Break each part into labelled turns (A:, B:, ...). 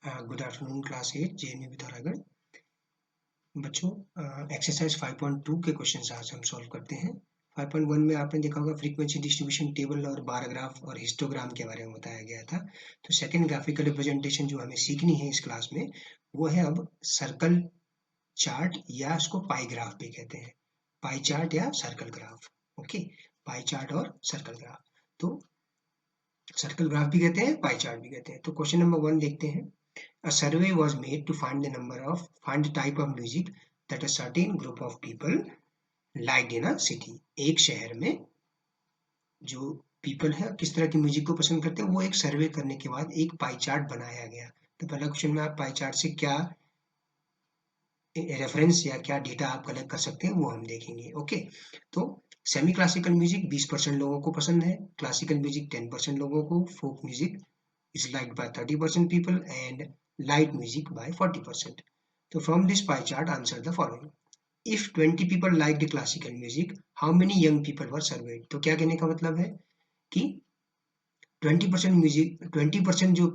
A: Good afternoon class 8 JNU Pithoragarh. बच्चों, exercise 5.2 के question आज हम सॉल्व करते हैं। 5.1 में आपने देखा होगा फ्रीक्वेंसी डिस्ट्रीब्यूशन टेबल और बार ग्राफ और हिस्टोग्राम के बारे में बताया गया था। तो सेकंड ग्राफिकल रिप्रेजेंटेशन जो हमें सीखनी है इस क्लास में वो है अब सर्कल चार्ट, या उसको पाई ग्राफ भी कहते हैं। पाई चार्ट या circle graph. Okay, pie chart और सर्कल ग्राफ। तो सर्कल ग्राफ भी कहते हैं, पाई चार्ट भी कहते हैं। तो क्वेश्चन नंबर 1 देखते हैं। A survey was made to find the type of music that a certain group of people liked in a city. एक शहर में जो पीपल है किस तरह की म्यूजिक को पसंद करते हैं, वो एक सर्वे करने के बाद एक पाई चार्ट बनाया गया। तो पहला क्वेश्चन में आप पाई चार्ट से क्या रेफरेंस या क्या डेटा आप कलेक्ट कर सकते हैं वो हम देखेंगे। ओके, तो सेमी क्लासिकल म्यूजिक 20% लोगों को पसंद है, क्लासिकल म्यूजिक 10% लोगों को, folk music is liked by 30% people and light music by 40%. So from this pie chart, answer the following. If 20 people liked classical music, how many young people were surveyed? तो क्या कहने का मतलब है कि 20% music 20% जो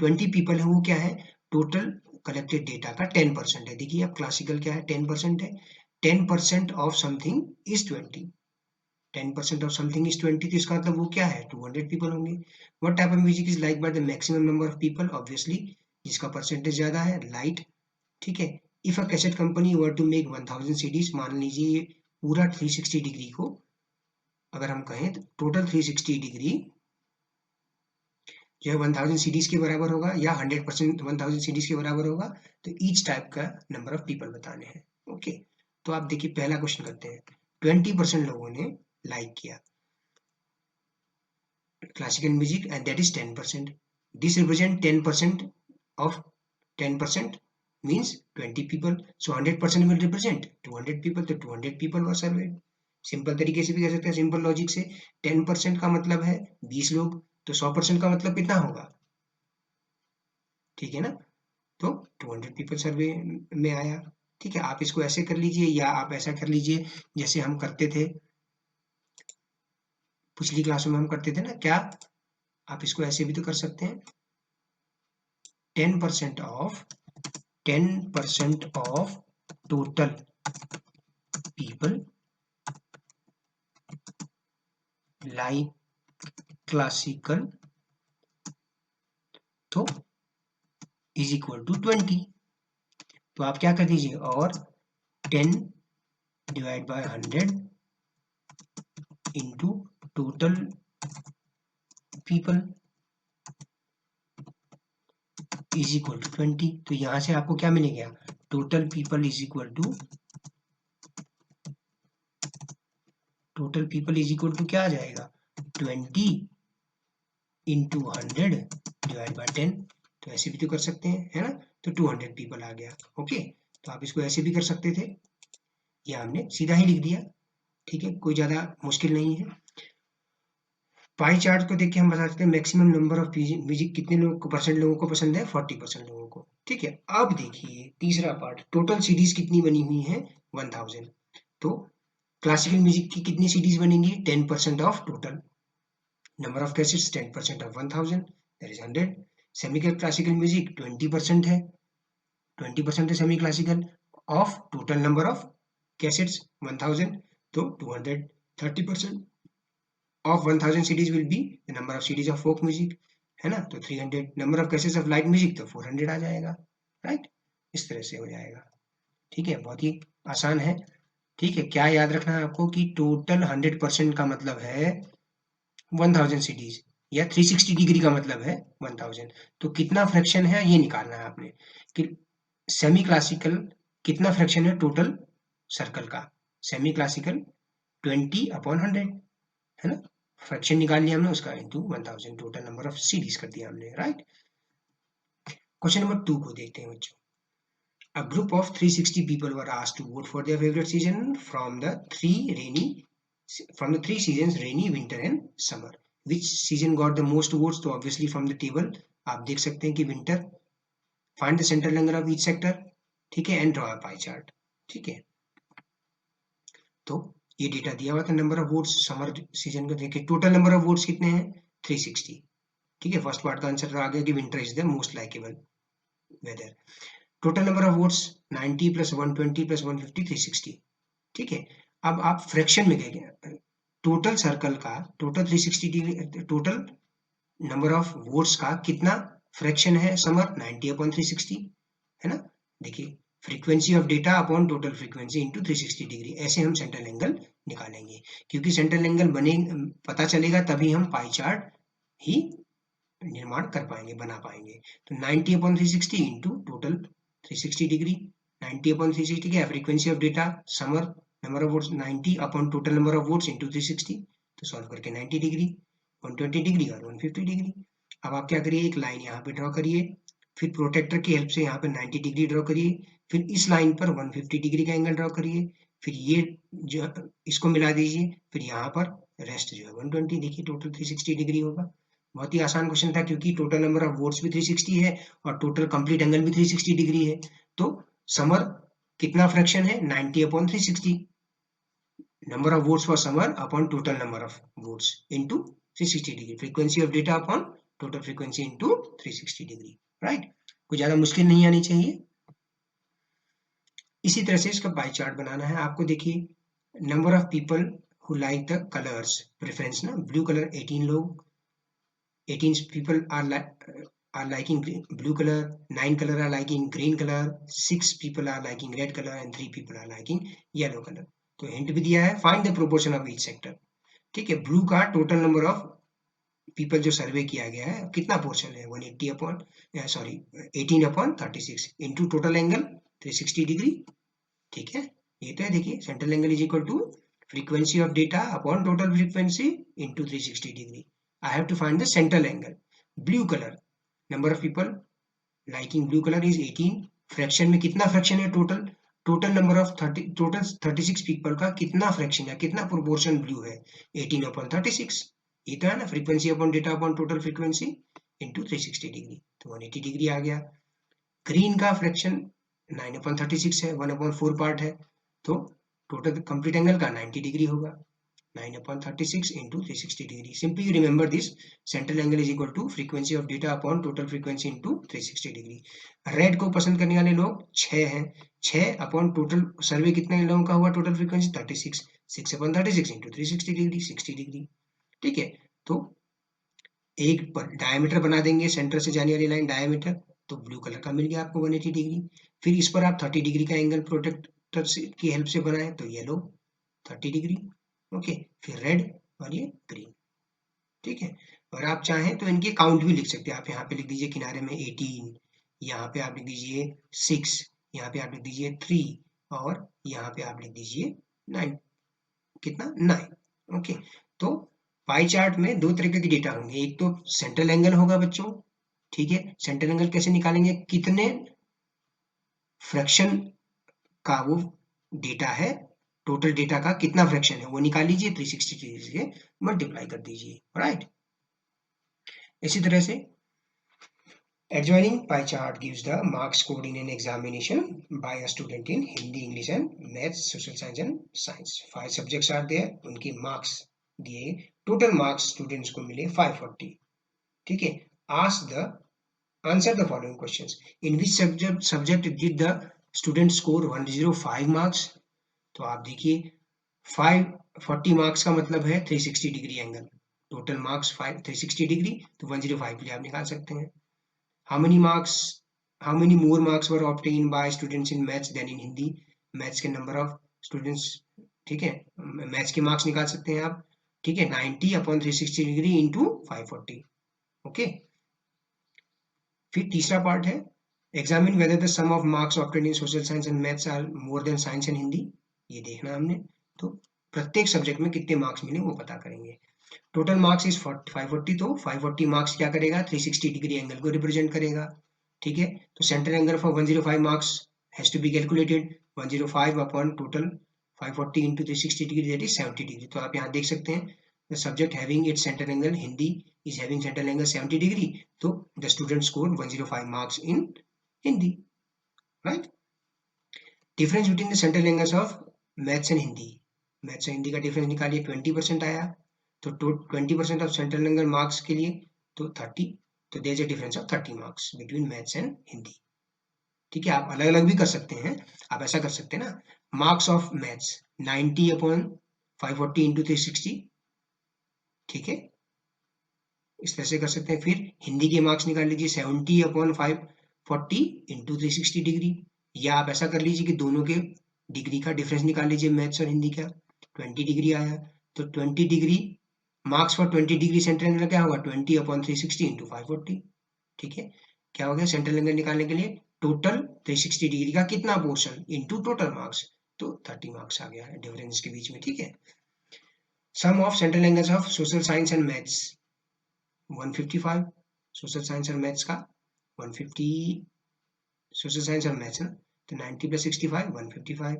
A: 20 पीपल है वो क्या है, टोटल कलेक्टेड डेटा का 10% है। देखिए अब क्लासिकल क्या है, 10% है। 10% of something is 20। 10% of something is 20, तो इसका मतलब वो क्या है, 200 पीपल होंगे। What type of music is like by the maximum number of people? Obviously जिसका परसेंटेज ज्यादा है, लाइट। ठीक है। If a cassette company were to make 1000 CDs, मान लीजिए ये पूरा 360 डिग्री को अगर हम कहें तो टोटल 360 डिग्री जो है 1000 सीडीज के बराबर होगा, या 100% 1000 सीडीज के बराबर होगा। तो ईच टाइप का नंबर ऑफ पीपल बताने हैं। ओके, तो आप देखिए पहला क्वेश्चन करते हैं। 20% लोगों ने लाइक किया classical music, and that is 10%. This represent 10% of 10% means 20 people. So 100% will represent 200 people. तो 200 people were surveyed. सिंपल तरीके से भी कह सकते हैं, सिंपल लॉजिक से। 10% का मतलब है 20 लोग, तो 100% का मतलब कितना होगा? ठीक है ना? तो 200 पीपल सर्वे में आया। ठीक है, आप इसको ऐसे कर लीजिए या आप ऐसा कर लीजिए जैसे हम करते थे पिछली क्लासों में, हम करते थे ना क्या, आप इसको ऐसे भी तो कर सकते हैं। 10% of total people like classical तो is equal to 20। तो आप क्या कर दीजिए, और 10 divide by 100 into total people is equal to 20। तो यहां से आपको क्या मिलेगा, total people is equal to क्या आ जाएगा, 20 इंटू 100 डिवाइड बाय 10। तो ऐसे भी तो कर सकते हैं, है ना? तो 200 पीपल आ गया। ओके, तो आप इसको ऐसे भी कर सकते थे, या हमने सीधा ही लिख दिया। ठीक है, कोई ज्यादा मुश्किल नहीं है। पाई चार्ट को देख के हम बता सकते हैं मैक्सिमम नंबर ऑफ म्यूजिक कितने लोगों को, परसेंट लोगों को पसंद है, 40% लोगों को। ठीक है, अब देखिए तीसरा पार्ट, टोटल सीडीज कितनी बनी हुई है, 1000। तो क्लासिकल म्यूजिक की कितनी सीडीज बनेंगी, 10% of total number of cassettes, 10% of 1000 that is 100। Semi classical music 20% है, 20% है semi classical of total number of cassettes 1000। तो 200, 30% of 1000 CDs will be the number of CDs of folk music, है ना? तो 300 number of cases of light music, तो 400 आ जाएगा। Right, इस तरह से हो जाएगा। ठीक है, बहुत ही आसान है। ठीक है, क्या याद रखना है आपको कि टोटल 100% का मतलब है 1000 CDs, या 360 डिग्री का मतलब है 1000। तो कितना फ्रैक्शन है ये निकालना है आपने, कि सेमी क्लासिकल कितना फ्रैक्शन है टोटल सर्कल का। सेमी क्लासिकल 20/100, है ना? फ्रैक्शन निकाल लिया हमने उसका, into 1000 total number of series कर दिया हमने। राइट, क्वेश्चन नंबर 2 को देखते हैं बच्चों। A group of 360 people were asked to vote for their favorite season from the three seasons, rainy, winter and summer. Which season got the most votes? तो obviously from the table आप देख सकते हैं कि winter. Find the central number of each sector, ठीक है, and draw a pie chart। ठीक है, तो ये डेटा दिया हुआ था, number of votes summer season का। देखिए टोटल नंबर ऑफ वोट्स कितने हैं, 360। ठीक है, फर्स्ट पार्ट का आंसर आ गया कि winter is the most likable weather. Total number of votes 90 plus 120 plus 150 360। ठीक है, अब आप फ्रैक्शन में गए, टोटल सर्कल का total 360 degree, total number of votes का कितना फ्रैक्शन है समर 90 अपॉन 360, है ना। देखिए, frequency of data upon total frequency into 360 degree, ऐसे हम सेंट्रल एंगल निकालेंगे, क्योंकि सेंट्रल एंगल बने पता चलेगा तभी हम पाई चार्ट ही निर्माण कर पाएंगे, बना पाएंगे। तो 90 upon 360 into total 360 degree, 90 upon 360 क्या है, frequency of data summer number of votes 90 upon total number of votes into 360, तो सॉल्व करके 90 डिग्री, 120 डिग्री और 150 डिग्री। अब आप क्या करिए, एक लाइन यहाँ पे ड्रॉ करिए, फिर प्रोटेक्टर की हेल्प से यहाँ पे 90 डिग्री ड्रॉ करिए, फिर इस लाइन पर 150 डिग्री का एंगल ड्रॉ करिए, फिर ये जो इसको मिला दीजिए, फिर यहाँ पर रेस्ट जो है 120, देखिए टोटल 360 डिग्री होगा। बहुत ही आसान क्वेश्चन था, क्योंकि टोटल नंबर ऑफ वोट्स भी 360 है और टोटल कंप्लीट एंगल भी 360 डिग्री है। तो समर कितना फ्रैक्शन है, 90 upon 360, number of votes for summer upon total number of votes into 360 degree, frequency of data upon total frequency into 360 degree, right? कोई ज्यादा मुश्किल नहीं आनी चाहिए। इसी तरह से इसका पाई चार्ट बनाना है आपको। देखिए, number of people who like the colours, preference ना, ब्लू कलर 18 लोग, 18 people are liking blue color, 9 color are liking green color, 6 people are liking red color and 3 people are liking yellow color। तो hint भी दिया है, find the proportion of each sector. ठीक है, blue का total number of people जो सर्वे किया गया है कितना पोर्शन है, 180 upon 18 upon 36 into total angle 360 degree. ठीक है, ये तो है। देखिए, central angle is equal to frequency of data upon total frequency into 360 degree. I have to find the central angle. Blue colour, number of people liking blue colour is 18, fraction में कितना fraction है, total total number of 30, total 36 people का कितना fraction है, कितना proportion blue है, 18 upon 36, ये तो है ना, frequency upon data upon total frequency into 360 degree, तो 180 डिग्री आ गया। ग्रीन का फ्रैक्शन 9 अपॉन 36 है, 1 अपॉन 4 पार्ट है, तो टोटल कंप्लीट एंगल का 90 डिग्री होगा, 9 upon 36 into 360 degree. Simply you remember this, central angle is equal to frequency of data upon total frequency into 360 degree. Red को पसंद करने वाले लोग 6 हैं, 6 अपॉन टोटल सर्वे कितने लोगों का हुआ, total frequency 36, 6 upon 36 into 360 degree, 60 degree. ठीक है, तो एक डायमीटर बना देंगे, सेंटर से जाने वाली लाइन डायमीटर, तो ब्लू कलर का मिल गया आपको 180 डिग्री। फिर इस पर आप 30 डिग्री का एंगल प्रोटेक्टर की हेल्प से बनाए, तो येलो 30 डिग्री, ओके, फिर रेड और ये ग्रीन। ठीक है, और आप चाहें तो इनके काउंट भी लिख सकते हैं, आप यहाँ पे लिख दीजिए किनारे में 18, यहाँ पे आप लिख दीजिए 6, यहाँ पे आप लिख दीजिए 3 और यहाँ पे आप लिख दीजिए 9, कितना 9, ओके। तो पाई चार्ट में दो तरीके के डेटा होंगे, एक तो सेंट्रल एंगल होगा बच्चों, ठीक है, सेंट्रल एंगल कैसे निकालेंगे, कितने फ्रैक्शन का वो डेटा है, टोटल डेटा का कितना फ्रैक्शन है वो निकाल लीजिए, 360 डिग्री से मल्टीप्लाई कर दीजिए, राइट। इसी तरह से adjoining pie chart gives the marks scored in an examination by a student in Hindi, English and Maths, Social Science and Science. 5 subjects are there, उनकी marks दिए, total marks students को मिले 540। ठीक है, ask the answer the following questions, in which subject did the student score 105 marks। तो आप देखिए 540 marks का मतलब है 360 degree angle, total marks 360 degree, तो 105 के लिए आप निकाल सकते हैं। how many more marks were obtained by students in maths than in Hindi, maths के नंबर ऑफ स्टूडेंट्स, ठीक है, मैथ्स के मार्क्स निकाल सकते हैं आप, ठीक है, 90 अपॉन 360 डिग्री इंटू 540, ओके। फिर तीसरा पार्ट है, examine whether the sum of marks obtained in social science and maths are more than science and Hindi, ये देखना हमने। तो प्रत्येक सब्जेक्ट में कितने मार्क्स मिले वो पता करेंगे। टोटल मार्क्स इज 540, तो 540 मार्क्स क्या करेगा, 360 डिग्री एंगल को रिप्रेजेंट करेगा। ठीक है, तो central angle for 105 marks has to be calculated, 105 upon total 540 into 360 degree, that is 70 degree. तो आप यहाँ देख सकते हैं, the subject having its central angle Hindi is having central angle 70 degree, so the student scored 105 marks in Hindi, right? Difference between the central angles of maths and Hindi, maths and Hindi का difference निकालिए, 20% आया, तो 20% of central angle marks के लिए तो 30, तो there is a difference of 30 marks between maths and Hindi. ठीक है, आप अलग अलग भी कर सकते हैं। आप ऐसा कर सकते हैं ना, marks of maths 90 upon 540 into 360। ठीक है, इस तरह से कर सकते हैं। फिर हिंदी के मार्क्स निकाल लीजिए 70 अपॉन 540 इंटू 360 डिग्री। या आप ऐसा कर लीजिए कि दोनों के डिग्री का डिफरेंस निकाल लीजिए, मैथ्स और हिंदी का 20 डिग्री आया, तो 20 degree marks for 20 degree central angle क्या होगा 20 अपॉन 360 इंटू 540। ठीक है, क्या हो गया, सेंट्रल एंगल निकालने के लिए टोटल 360 डिग्री का कितना पोर्शन इंटू टोटल मार्क्स, तो 30 मार्क्स आ गया है डिफरेंस के बीच में। ठीक है, sum of central angles of social science and maths 155, social science और मैथ्स का 150, सोशल साइंस और मैथ्स ना, तो 90 प्लस 65 155।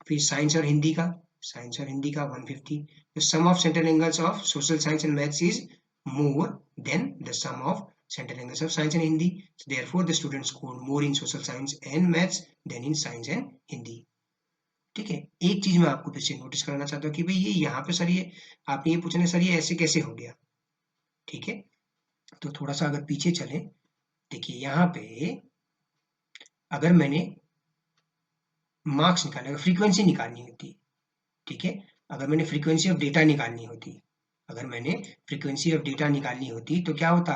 A: फिर साइंस और हिंदी का, साइंस और हिंदी का 150। The sum of central angles of social science and maths is more than the sum of central angles of science and Hindi, therefore the student score more in social science and maths than in science and Hindi. ठीक है, एक चीज मैं आपको फिर से notice कराना चाहता हूँ कि भाई ये यहाँ पे सर ये आपने ये पूछना सर ये ऐसे कैसे हो गया। ठीक है, तो थोड़ा सा अगर पीछे चलें, देखिए यहाँ पे अगर मैंने मार्क्स निकालने, फ्रीक्वेंसी निकालनी होती, ठीक है, अगर मैंने फ्रीक्वेंसी ऑफ डेटा निकालनी होती, अगर मैंने फ्रीक्वेंसी ऑफ डेटा निकालनी होती तो क्या होता,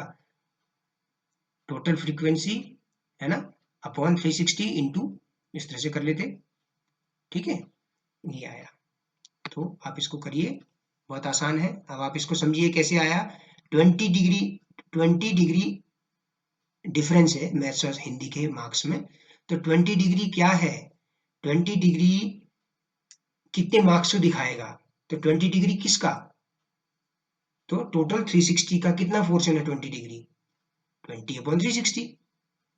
A: टोटल फ्रीक्वेंसी है ना अपॉन 360 इंटू, इस तरह से कर लेते। ठीक है, ये आया, तो आप इसको करिए, बहुत आसान है। अब आप इसको समझिए कैसे आया, 20 डिग्री डिफरेंस है मैथ्स और हिंदी के मार्क्स में, तो 20 डिग्री क्या है, 20 डिग्री कितने मार्क्स को दिखाएगा, तो 20 डिग्री किसका, तो टोटल 360 का कितना पोर्शन है 20 डिग्री, 20 अपॉन 360,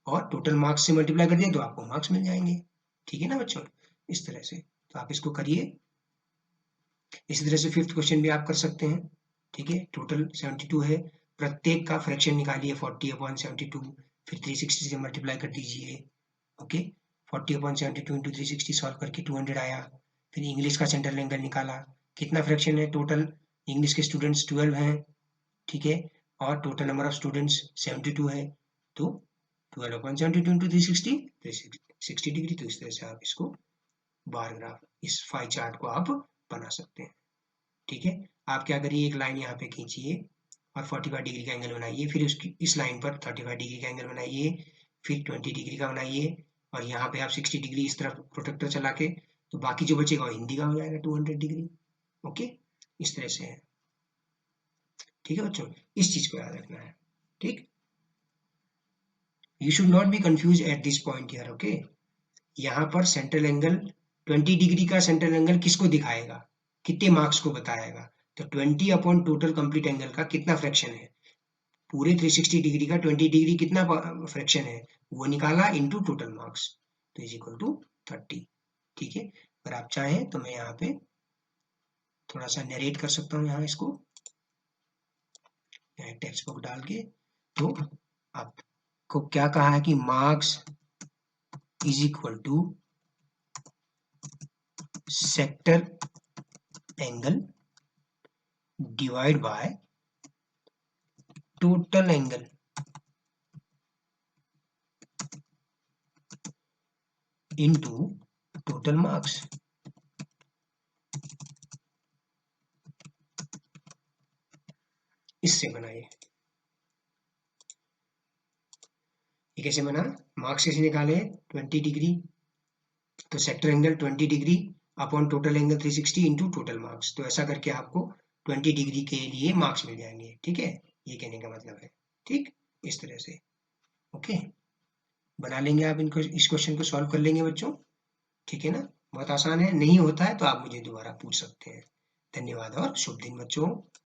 A: और टोटल मार्क्स से मल्टीप्लाई कर दिया तो आपको मार्क्स मिल जाएंगे। ठीक है ना बच्चों, इस तरह से तो आप इसको करिए। इसी तरह से फिफ्थ क्वेश्चन भी आप कर सकते हैं। ठीक है, टोटल 72 है, प्रत्येक का फ्रैक्शन निकालिए 40 अपॉन 72, फिर 360 से मल्टीप्लाई कर दीजिए। ओके, 40 अपॉन 72 इंटू 360 सॉल्व करके 200 आया। फिर इंग्लिश का सेंट्रल एंगल निकाला, कितना फ्रैक्शन है टोटल, इंग्लिश के स्टूडेंट्स 12 हैं। ठीक है, और टोटल नंबर ऑफ स्टूडेंट्स 72 है, तो 12 अपॉन 72 इंटू 360 360 डिग्री। तो इस तरह से आप इसको बार ग्राफ, इस फाई चार्ट को आप बना सकते हैं। ठीक है, आप क्या करिए, एक लाइन यहाँ पे खींचिए और 45 डिग्री का एंगल बनाइए, फिर उसकी इस लाइन पर 35 डिग्री का एंगल बनाइए, फिर 20 डिग्री का बनाइए, और यहाँ पे आप 60 डिग्री इस तरफ प्रोटेक्टर चला के, तो बाकी जो बचेगा वो हिंदी का हो जाएगा 200 डिग्री। ओके, इस तरह से है। ठीक है बच्चों, इस चीज को याद रखना है। ठीक, you should not be confuse at this point here. Okay, यहाँ पर सेंट्रल एंगल 20 डिग्री का सेंट्रल एंगल किसको दिखाएगा, कितने मार्क्स को बताएगा, तो 20 अपॉन टोटल कंप्लीट एंगल का कितना फ्रैक्शन है, पूरे 360 डिग्री का 20 डिग्री कितना फ्रैक्शन है वो निकाला इनटू टोटल मार्क्स, तो इज इक्वल टू 30। ठीक है, अगर आप चाहें तो मैं यहाँ पे थोड़ा सा नरेट कर सकता हूँ, यहाँ इसको टेक्स्ट बुक डाल के, तो आपको क्या कहा है कि marks is equal to sector angle divide by total angle into total marks. इससे बनाइए, ये कैसे बना, मार्क्स कैसे निकाले, 20 डिग्री, तो sector angle 20 degree upon total angle 360 into total marks, तो ऐसा करके आपको 20 डिग्री के लिए मार्क्स मिल जाएंगे। ठीक है, ये कहने का मतलब है। ठीक, इस तरह से ओके बना लेंगे आप इनको, इस क्वेश्चन को सॉल्व कर लेंगे बच्चों। ठीक है ना, बहुत आसान है, नहीं होता है तो आप मुझे दोबारा पूछ सकते हैं। धन्यवाद और शुभ दिन बच्चों।